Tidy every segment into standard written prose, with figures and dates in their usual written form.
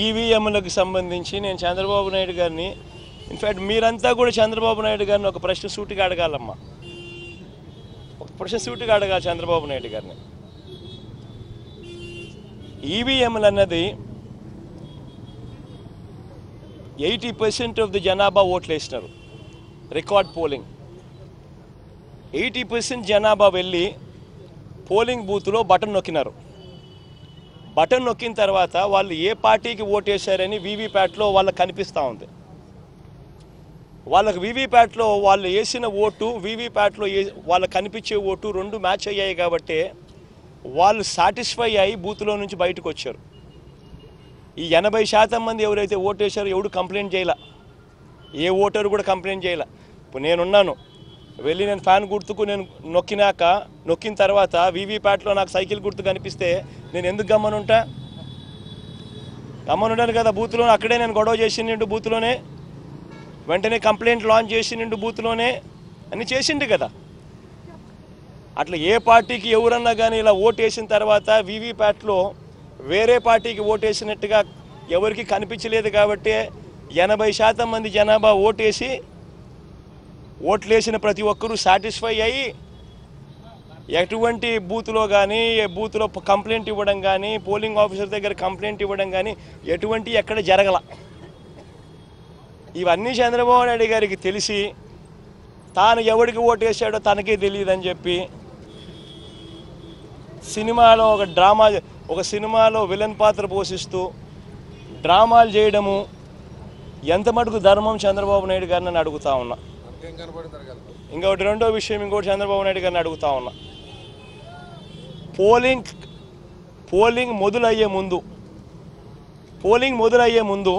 ఈవీఎంలకు సంబంధించి నేను చంద్రబాబు నాయుడు గారిని ఇన్ఫ్యాక్ట్ మీరంతా కూడా చంద్రబాబు నాయుడు గారిని ఒక ప్రశ్న సూటిగా అడగాలమ్మా. ఒక ప్రశ్న సూటిగా అడగాలి చంద్రబాబు నాయుడు గారిని. ఈవీఎంలు అన్నది 80% ఆఫ్ ది జనాభా ఓట్లు వేసినారు. రికార్డ్ పోలింగ్ 80% జనాభా వెళ్ళి పోలింగ్ బూత్లో బటన్ నొక్కినారు. బటన్ నొక్కిన తర్వాత వాళ్ళు ఏ పార్టీకి ఓటేశారని వీవీప్యాట్లో వాళ్ళకి కనిపిస్తూ ఉంది. వాళ్ళకి వీవీప్యాట్లో వాళ్ళు వేసిన ఓటు వీవీప్యాట్లో వాళ్ళకి కనిపించే ఓటు రెండు మ్యాచ్ అయ్యాయి కాబట్టి వాళ్ళు సాటిస్ఫై అయ్యి బూత్లో నుంచి బయటకు వచ్చారు. ఈ 80% మంది ఎవరైతే ఓటేశారో ఎవడు కంప్లైంట్ చేయాల, ఏ ఓటరు కూడా కంప్లైంట్ చేయాల. ఇప్పుడు నేనున్నాను, వెళ్ళి నేను ఫ్యాన్ గుర్తుకు నేను నొక్కిన తర్వాత వీవీప్యాట్లో నాకు సైకిల్ గుర్తు కనిపిస్తే నేను ఎందుకు గమ్మనుంటా? గమ్మనుంటాను కదా. బూత్లో అక్కడే నేను గొడవ చేసిండు, బూత్లోనే వెంటనే కంప్లైంట్ లాంచ్ చేసిండు, బూత్లోనే అన్నీ చేసిండు కదా. అట్లా ఏ పార్టీకి ఎవరన్నా కానీ ఇలా ఓటేసిన తర్వాత వీవీప్యాట్లో వేరే పార్టీకి ఓటేసినట్టుగా ఎవరికి కనిపించలేదు కాబట్టి 80% మంది జనాభా ఓట్లేసిన ప్రతి ఒక్కరూ సాటిస్ఫై అయ్యి ఎటువంటి బూత్లో కానీ బూత్లో కంప్లైంట్ ఇవ్వడం కానీ పోలింగ్ ఆఫీసర్ దగ్గర కంప్లైంట్ ఇవ్వడం కానీ ఎటువంటి ఎక్కడ జరగల. ఇవన్నీ చంద్రబాబు నాయుడు గారికి తెలిసి తాను ఎవరికి ఓటేసాడో తనకే తెలియదని చెప్పి సినిమాలో ఒక సినిమాలో విలన్ పాత్ర పోషిస్తూ డ్రామాలు చేయడము ఎంత మటుకు ధర్మం చంద్రబాబు నాయుడు గారిని అడుగుతా ఉన్నా. ఇంకొకటి రెండో విషయం చంద్రబాబు నాయుడు గారిని అడుగుతా ఉన్నా. పోలింగ్ మొదలయ్యే ముందు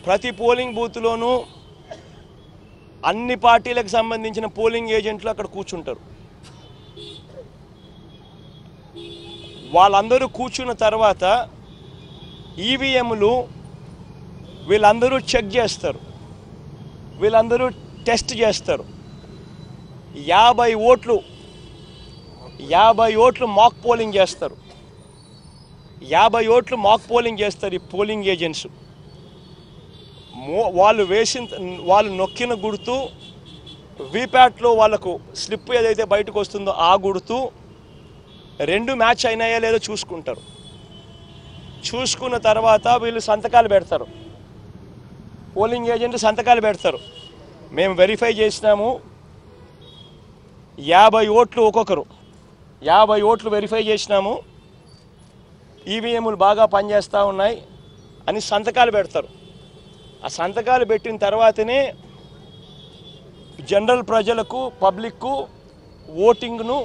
ప్రతి పోలింగ్ బూత్లోనూ అన్ని పార్టీలకు సంబంధించిన పోలింగ్ ఏజెంట్లు అక్కడ కూర్చుంటారు. వాళ్ళందరూ కూర్చున్న తర్వాత ఈవీఎంలు వీళ్ళందరూ చెక్ చేస్తారు, వీళ్ళందరూ టెస్ట్ చేస్తారు. 50 ఓట్లు మాక్ పోలింగ్ చేస్తారు. 50 ఓట్లు మాక్ పోలింగ్ చేస్తారు ఈ పోలింగ్ ఏజెంట్స్. వాళ్ళు నొక్కిన గుర్తు వీప్యాట్లో వాళ్ళకు స్లిప్ ఏదైతే బయటకు వస్తుందో ఆ గుర్తు రెండు మ్యాచ్ అయినాయా లేదో చూసుకుంటారు. చూసుకున్న తర్వాత వీళ్ళు సంతకాలు పెడతారు, పోలింగ్ ఏజెంట్ సంతకాలు పెడతారు. మేము వెరిఫై చేసినాము, 50 ఓట్లు ఒక్కొక్కరు 50 ఓట్లు వెరిఫై చేసినాము, ఈవీఎంలు బాగా పనిచేస్తూ ఉన్నాయి అని సంతకాలు పెడతారు. ఆ సంతకాలు పెట్టిన తర్వాతనే జనరల్ ప్రజలకు పబ్లిక్కు ఓటింగ్ను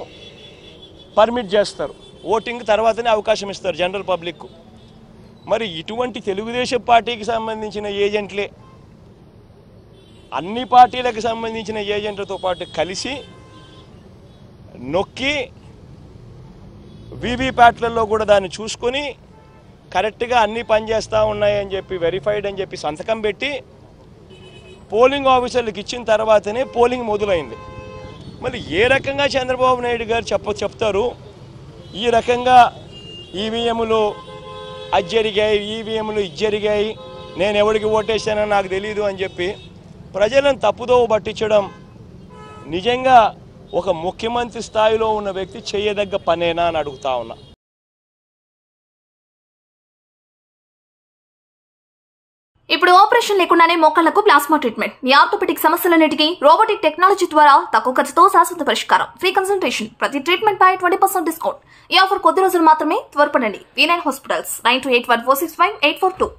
పర్మిట్ చేస్తారు. ఓటింగ్ తర్వాతనే అవకాశం ఇస్తారు జనరల్ పబ్లిక్కు. మరి ఇటువంటి తెలుగుదేశం పార్టీకి సంబంధించిన ఏజెంట్లే అన్ని పార్టీలకు సంబంధించిన ఏజెంట్లతో పాటు కలిసి నొక్కి వీవీప్యాట్లలో కూడా దాన్ని చూసుకొని కరెక్ట్గా అన్నీ పనిచేస్తూ ఉన్నాయని చెప్పి వెరిఫైడ్ అని చెప్పి సంతకం పెట్టి పోలింగ్ ఆఫీసర్లకు ఇచ్చిన తర్వాతనే పోలింగ్ మొదలైంది. మరి ఏ రకంగా చంద్రబాబు నాయుడు గారు చెప్తారు ఈ రకంగా ఈవీఎంలు అది జరిగాయి, ఈవీఎంలు ఇది జరిగాయి, నేను ఎవరికి ఓటేసానో నాకు తెలియదు అని చెప్పి ప్రజలను తప్పుదోవ పట్టించడం నిజంగా ఒక ముఖ్యమంత్రి స్థాయిలో ఉన్న వ్యక్తి చేయదగ్గ పనేనా అని అడుగుతా ఉన్నా. ఇప్పుడు ఆపరేషన్ లేకుండానే మోకాళ్లకు ప్లాస్మా ట్రీట్మెంట్. మీ ఆర్థోపెడిక్ సమస్యలన్నిటికీ రోబోటిక్ టెక్నాలజీ ద్వారా తక్కువ ఖర్చుతో శాశ్వత పరిష్కారం. ఫ్రీ కన్సల్టేషన్, ప్రతి ట్రీట్మెంట్ పై 20% డిస్కౌంట్. ఈ ఆఫర్ కొద్ది రోజులు మాత్రమే. త్వరపడండి. V9 hospitals 9281465842.